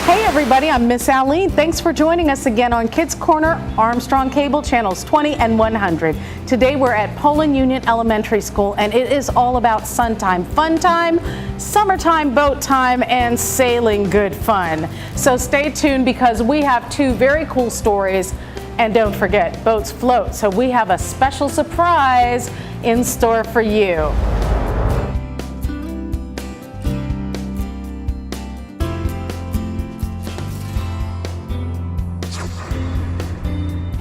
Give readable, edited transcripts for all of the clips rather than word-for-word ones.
Hey everybody, I'm Miss Aline. Thanks for joining us again on Kids Corner, Armstrong Cable, channels 20 and 100. Today we're at Poland Union Elementary School and it is all about sun time, fun time, summertime, boat time, and sailing good fun. So stay tuned because we have two very cool stories, and don't forget, boats float. So we have a special surprise in store for you.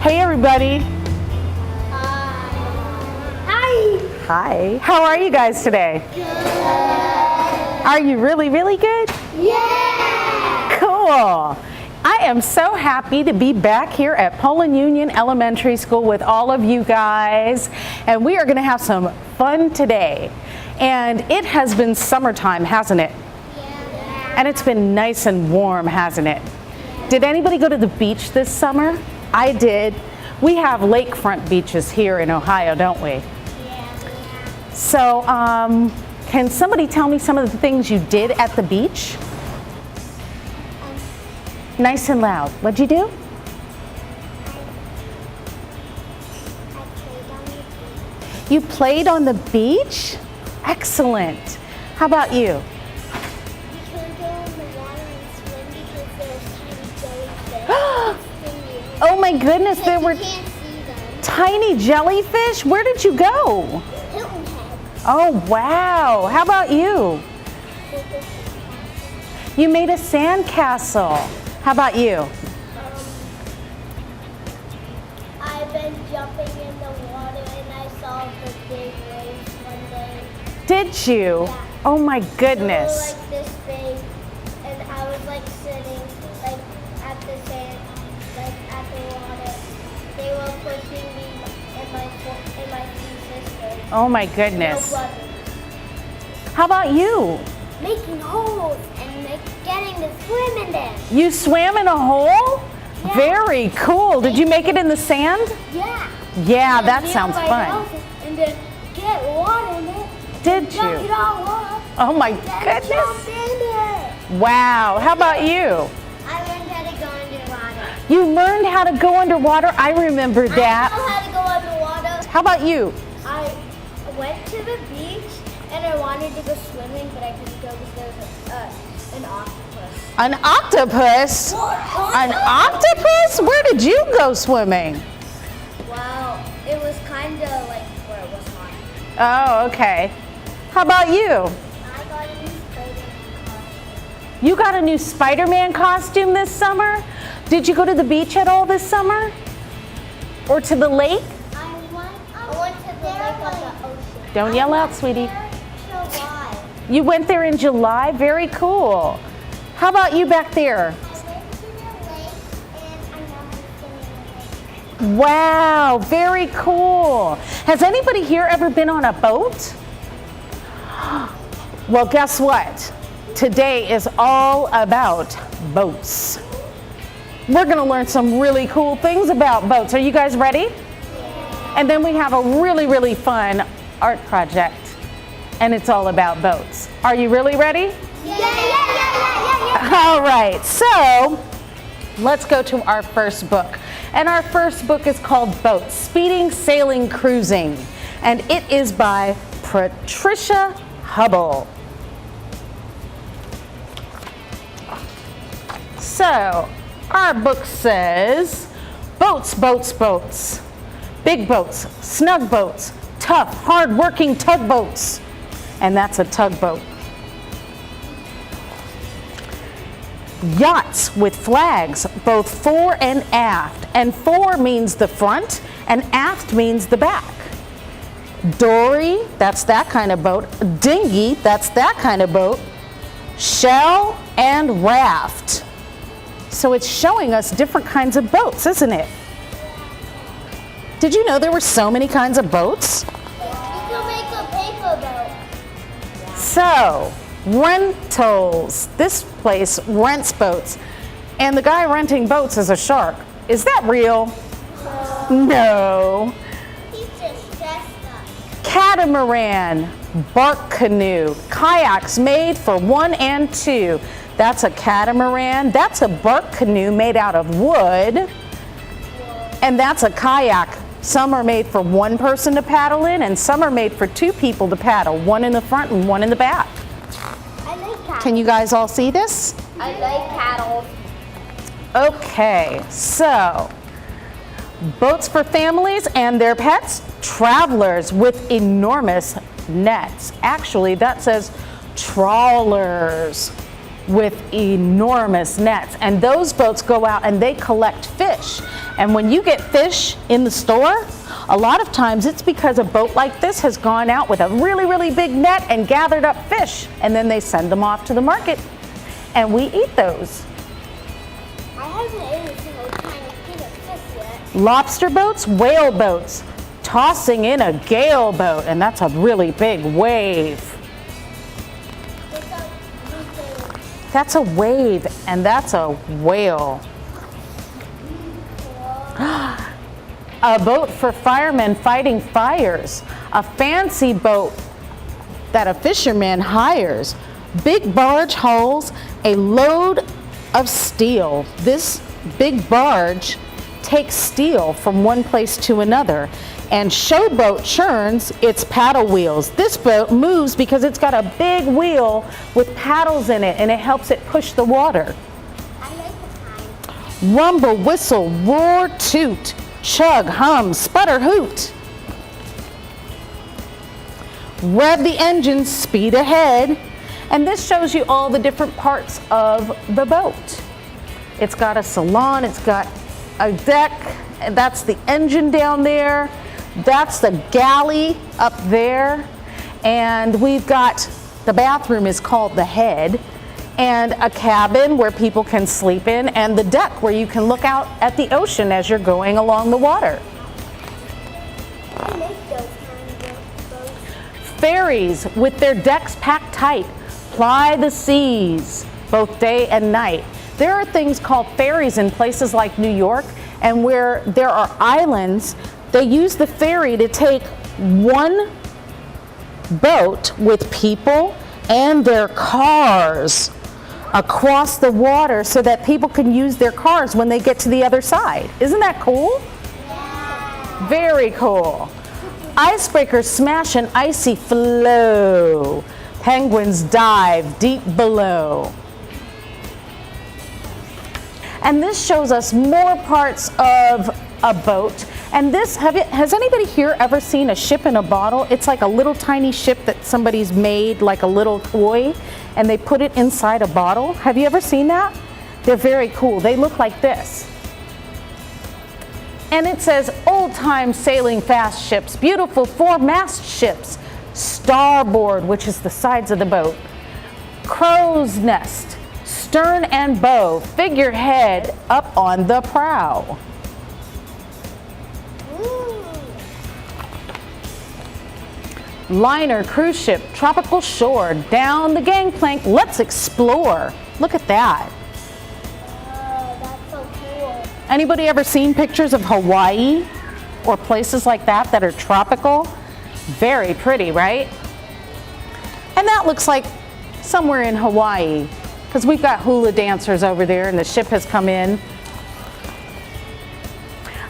Hey everybody. Hi. Hi. How are you guys today? Good. Are you really, really good? Yeah. Cool. I am so happy to be back here at Poland Union Elementary School with all of you guys. And we are going to have some fun today. And it has been summertime, hasn't it? Yeah. And it's been nice and warm, hasn't it? Did anybody go to the beach this summer? I did. We have lakefront beaches here in Ohio, don't we? Yeah. So, can somebody tell me some of the things you did at the beach? Nice and loud. What'd you do? You played on the beach? Excellent. How about you? We could go in the water and swim because there's tiny jellyfish. Oh my goodness, there were You can't see them. tiny jellyfish. Where did you go? Hilton Head. Oh wow. How about you? You made a sand castle. How about you? I've been jumping in the water and I saw the big waves one day. Did you? Yeah. Oh my They were goodness. like this big, and I was like sitting like at the sand, like at the water. They were pushing me and my two sisters. Oh my No goodness. brother. How about you? Making holes and getting to swim in them. You swam in a hole? Yeah. Very cool. Did you make it in the sand? Yeah. Yeah, And that then sounds my fun. nose And then get water in it. Did Jump you? it all up. Oh my Then jump goodness. in it. Wow. How about you? I learned how to go underwater. You learned how to go underwater? I remember I know that. how to go underwater. How about you? I went to the beach and I wanted to go swimming, but I couldn't go because there was an octopus. An octopus? An octopus? Where did you go swimming? Wow, it was kind of like where it was hot. Oh, okay. How about you? I got a new Spider-Man costume. You got a new Spider-Man costume this summer? Did you go to the beach at all this summer? Or to the lake? I went to the lake of the ocean. Don't yell out, sweetie. July. You went there in July? Very cool. How about you back there? I went to the lake and I know how to swim in the lake. Wow, very cool. Has anybody here ever been on a boat? Well, guess what? Today is all about boats. We're going to learn some really cool things about boats. Are you guys ready? And then we have a really, really fun art project, and it's all about boats. Are you really ready? Yeah. All right, so let's go to our first book. And our first book is called Boats, Speeding, Sailing, Cruising. And it is by Patricia Hubble. So, our book says, boats, boats, boats. Big boats, snug boats, tough, hard-working tugboats. And that's a tugboat. Yachts with flags, both fore and aft. And fore means the front, and aft means the back. Dory, that's that kind of boat. Dinghy, that's that kind of boat. Shell and raft. So it's showing us different kinds of boats, isn't it? Did you know there were so many kinds of boats? You can make a paper boat. So, rentals. This place rents boats. And the guy renting boats is a shark. Is that real? No. He's just dressed up. Catamaran. bark canoe, kayaks made for 1 and 2. That's a catamaran. That's a bark canoe made out of wood. And that's a kayak. Some are made for 1 person to paddle in, and some are made for 2 people to paddle, 1 in the front and 1 in the back. I like cattle. Can you guys all see this? I like cattle. Okay, so boats for families and their pets, travelers with enormous nets. Actually, that says trawlers with enormous nets. And those boats go out and they collect fish. And when you get fish in the store, a lot of times it's because a boat like this has gone out with a really, really big net and gathered up fish. And then they send them off to the market. And we eat those. I haven't eaten a single tiny bit of fish yet. Lobster boats, whale boats, tossing in a gale boat, and that's a really big wave. Just like we That's a wave, and that's a whale. A boat for firemen fighting fires. A fancy boat that a fisherman hires. Big barge hauls a load of steel. This big barge takes steel from one place to another. And Showboat churns its paddle wheels. This boat moves because it's got a big wheel with paddles in it, and it helps it push the water. I like the kind. Rumble, whistle, roar, toot, chug, hum, sputter, hoot. Rev the engine, speed ahead. And this shows you all the different parts of the boat. It's got a salon, it's got a deck, and that's the engine down there. That's the galley up there. And we've got, the bathroom is called the head, and a cabin where people can sleep in, and the deck where you can look out at the ocean as you're going along the water. I like those kind of boats. Ferries with their decks packed tight ply the seas both day and night. There are things called ferries in places like New York, and where there are islands, they use the ferry to take one boat with people and their cars across the water so that people can use their cars when they get to the other side. Isn't that cool? Yeah. Very cool. Icebreakers smash an icy floe. Penguins dive deep below. And this shows us more parts of a boat. And this, has anybody here ever seen a ship in a bottle? It's like a little tiny ship that somebody's made, like a little toy, and they put it inside a bottle. Have you ever seen that? They're very cool. They look like this. And it says, old-time sailing fast ships, beautiful four-mast ships, starboard, which is the sides of the boat, crow's nest, stern and bow, figurehead up on the prow. Liner, cruise ship, tropical shore, down the gangplank, let's explore. Look at that. Oh, that's so cool. Anybody ever seen pictures of Hawaii or places like that that are tropical? Very pretty, right? And that looks like somewhere in Hawaii, because we've got hula dancers over there and the ship has come in.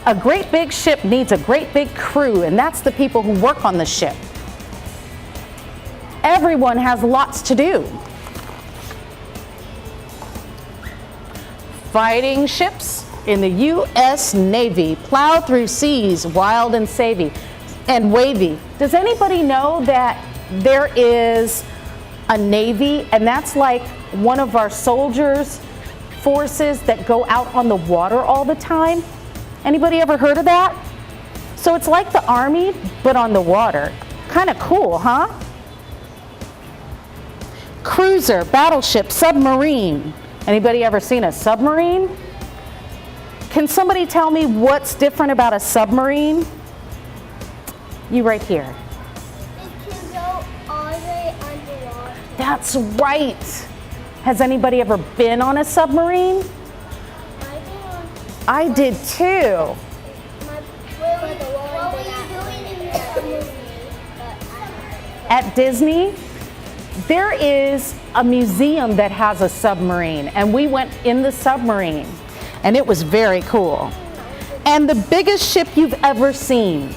A great big ship needs a great big crew, and that's the people who work on the ship. Everyone has lots to do. Fighting ships in the U.S. Navy plow through seas wild and wavy. Does anybody know that there is a Navy, and that's like one of our soldiers' forces that go out on the water all the time? Anybody ever heard of that? So it's like the Army, but on the water. Kind of cool, huh? Cruiser, battleship, submarine. Anybody ever seen a submarine? Can somebody tell me what's different about a submarine? You right here. It can go all the way underwater. That's right. Has anybody ever been on a submarine? I did too. What were you doing in the movie? At Disney, there is a museum that has a submarine, and we went in the submarine, and it was very cool. And the biggest ship you've ever seen.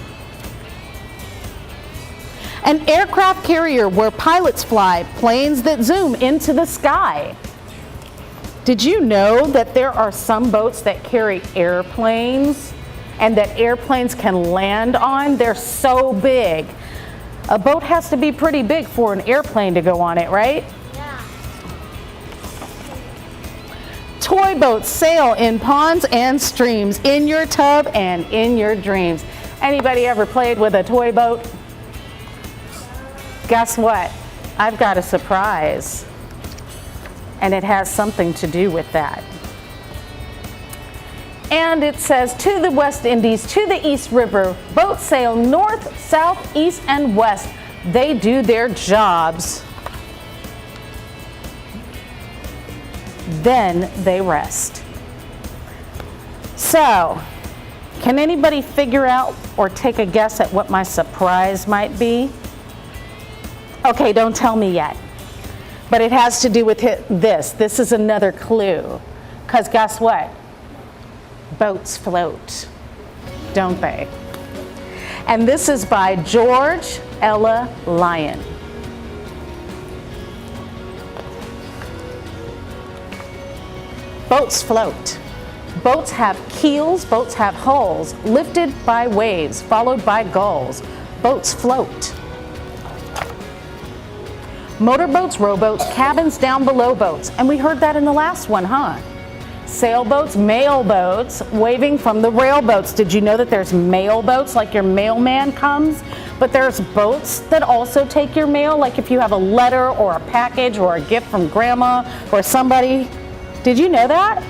An aircraft carrier where pilots fly planes that zoom into the sky. Did you know that there are some boats that carry airplanes and that airplanes can land on? They're so big. A boat has to be pretty big for an airplane to go on it, right? Yeah. Toy boats sail in ponds and streams, in your tub and in your dreams. Anybody ever played with a toy boat? Guess what? I've got a surprise. And it has something to do with that. And it says, to the West Indies, to the East River, boats sail north, south, east, and west. They do their jobs. Then they rest. So, can anybody figure out or take a guess at what my surprise might be? Okay, don't tell me yet. But it has to do with this. This is another clue. Because guess what? Boats float, don't they? And this is by George Ella Lyon. Boats float. Boats have keels, boats have hulls, lifted by waves, followed by gulls. Boats float. Motorboats, rowboats, cabins down below boats. And we heard that in the last one, huh? Sailboats, mailboats, waving from the railboats. Did you know that there's mailboats, like your mailman comes? But there's boats that also take your mail, like if you have a letter or a package or a gift from grandma or somebody. Did you know that?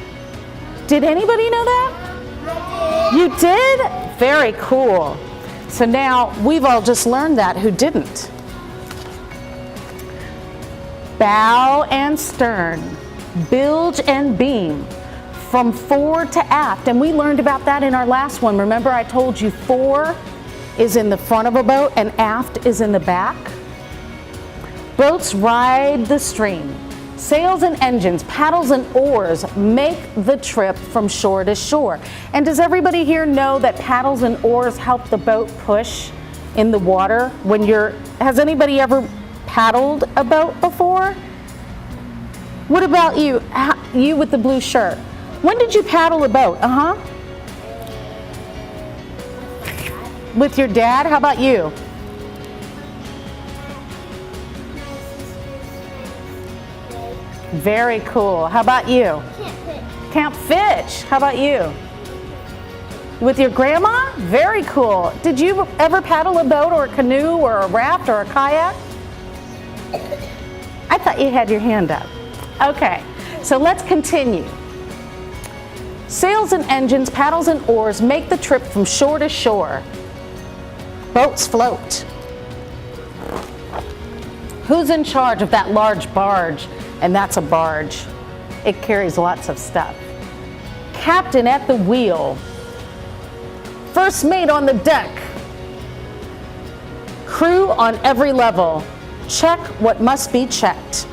Did anybody know that? You did? Very cool. So now we've all just learned that who didn't. Bow and stern, bilge and beam, from fore to aft. And we learned about that in our last one. Remember I told you fore is in the front of a boat and aft is in the back? Boats ride the stream. Sails and engines, paddles and oars make the trip from shore to shore. And does everybody here know that paddles and oars help the boat push in the water when has anybody ever paddled a boat before? What about you? You with the blue shirt. When did you paddle a boat? With your dad? How about you? Very cool. How about you? Camp Fitch. How about you? With your grandma? Very cool. Did you ever paddle a boat or a canoe or a raft or a kayak? I thought you had your hand up. Okay, so let's continue. Sails and engines, paddles and oars make the trip from shore to shore. Boats float. Who's in charge of that large barge? And that's a barge. It carries lots of stuff. Captain at the wheel. First mate on the deck. Crew on every level. Check what must be checked.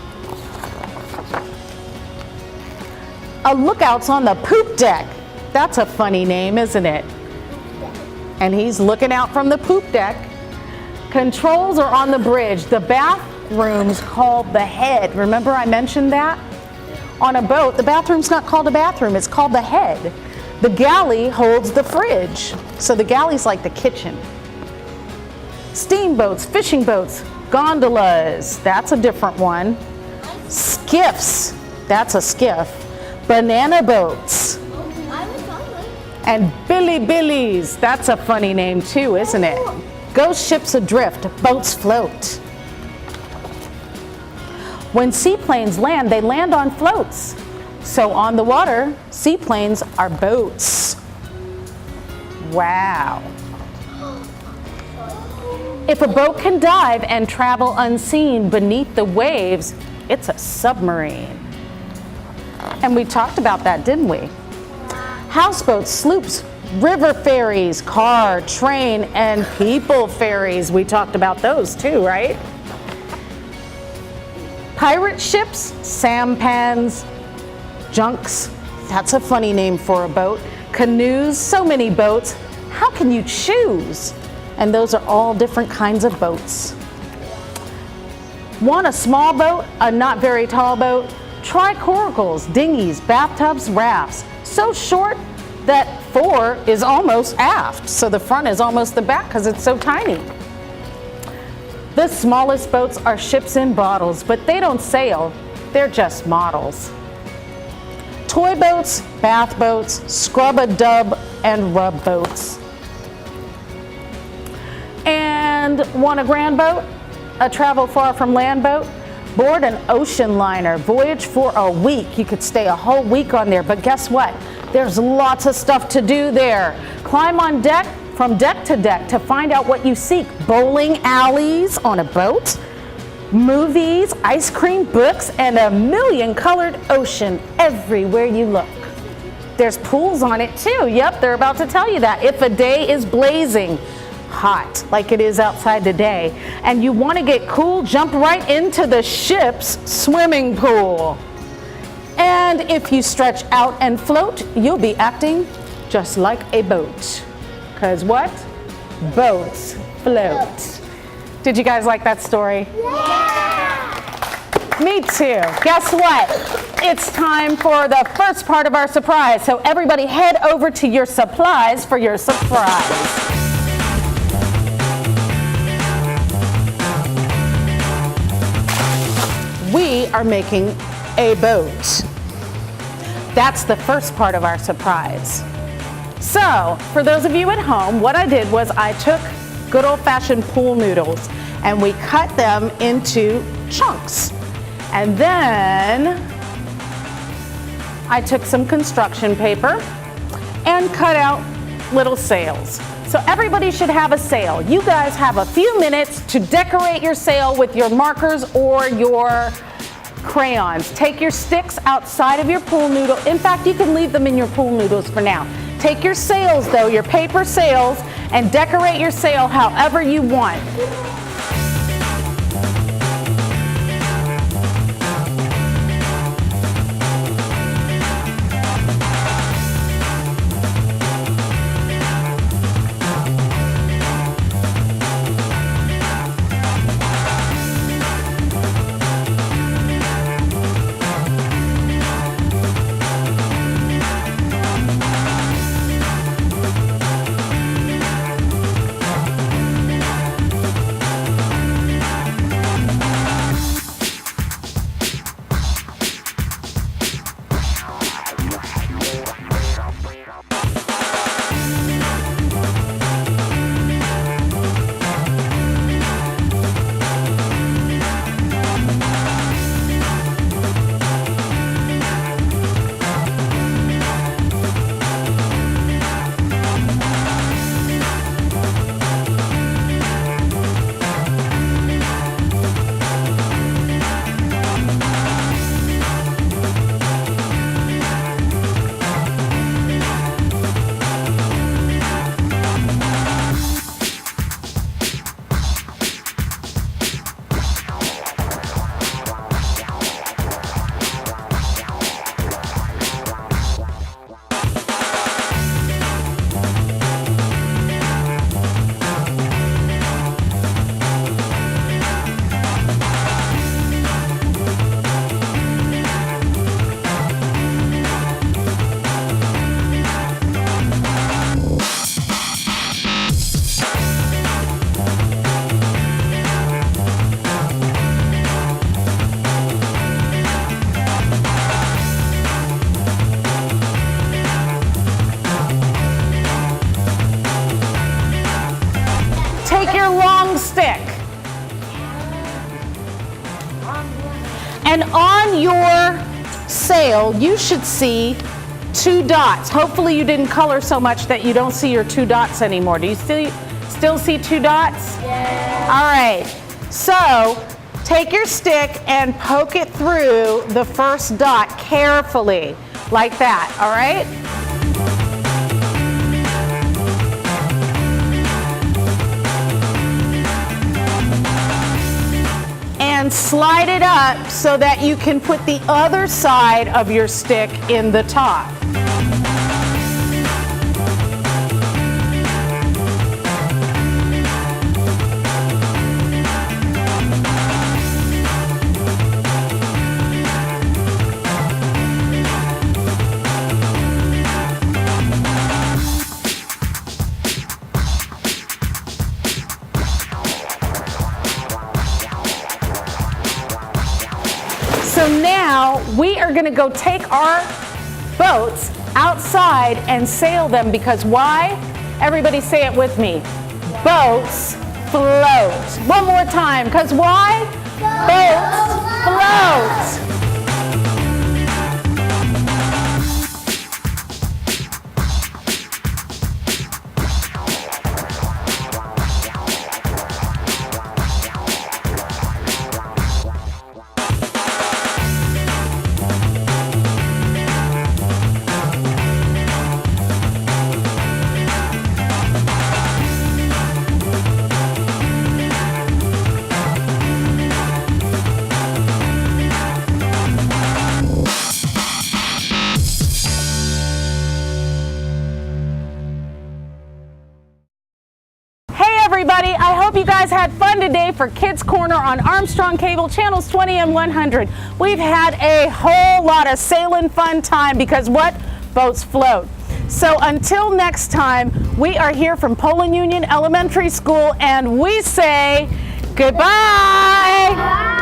A lookout's on the poop deck. That's a funny name, isn't it? And he's looking out from the poop deck. Controls are on the bridge. The bathroom's called the head. Remember I mentioned that? On a boat, the bathroom's not called a bathroom, it's called the head. The galley holds the fridge. So the galley's like the kitchen. Steamboats, fishing boats, gondolas, that's a different one. Skiffs, that's a skiff. Banana boats. And Billy Billies, that's a funny name too, isn't it? Ghost ships adrift, boats float. When seaplanes land, they land on floats. So on the water, seaplanes are boats. Wow. If a boat can dive and travel unseen beneath the waves, it's a submarine. And we talked about that, didn't we? Houseboats, sloops, river ferries, car, train, and people ferries. We talked about those too, right? Pirate ships, sampans, junks, that's a funny name for a boat, canoes, so many boats. How can you choose? And those are all different kinds of boats. Want a small boat, a not very tall boat? Try coracles, dinghies, bathtubs, rafts. So short that 4 is almost aft, so the front is almost the back because it's so tiny. The smallest boats are ships in bottles, but they don't sail, they're just models. Toy boats, bath boats, scrub-a-dub, and rub boats. And want a grand boat? A travel far from land boat? Board an ocean liner, voyage for a week. You could stay a whole week on there, but guess what? There's lots of stuff to do there. Climb on deck, from deck to find out what you seek. Bowling alleys on a boat, movies, ice cream, books, and a million colored ocean everywhere you look. There's pools on it too. Yep, they're about to tell you that. If a day is blazing hot, like it is outside today, and you want to get cool, jump right into the ship's swimming pool. And if you stretch out and float, you'll be acting just like a boat. Because what? Boats float. Did you guys like that story? Yeah! Me too. Guess what? It's time for the first part of our surprise. So everybody head over to your supplies for your surprise. We are making a boat. That's the first part of our surprise. So, for those of you at home, what I did was I took good old-fashioned pool noodles and we cut them into chunks. And then I took some construction paper and cut out little sails. So everybody should have a sail. You guys have a few minutes to decorate your sail with your markers or your crayons. Take your sticks outside of your pool noodle. In fact, you can leave them in your pool noodles for now. Take your sails though, your paper sails, and decorate your sail however you want. Stick. And on your sail, you should see 2 dots. Hopefully you didn't color so much that you don't see your 2 dots anymore. Do you still see 2 dots? Yeah. All right. So take your stick and poke it through the first dot carefully, like that, all right? And and slide it up so that you can put the other side of your stick in the top. So now we are going to go take our boats outside and sail them, because why? Everybody say it with me. Boats float. One more time, because why? Boats float. Everybody, I hope you guys had fun today for Kids Corner on Armstrong Cable, channels 20 and 100. We've had a whole lot of sailing fun time, because what? Boats float. So until next time, we are here from Poland Union Elementary School, and we say goodbye.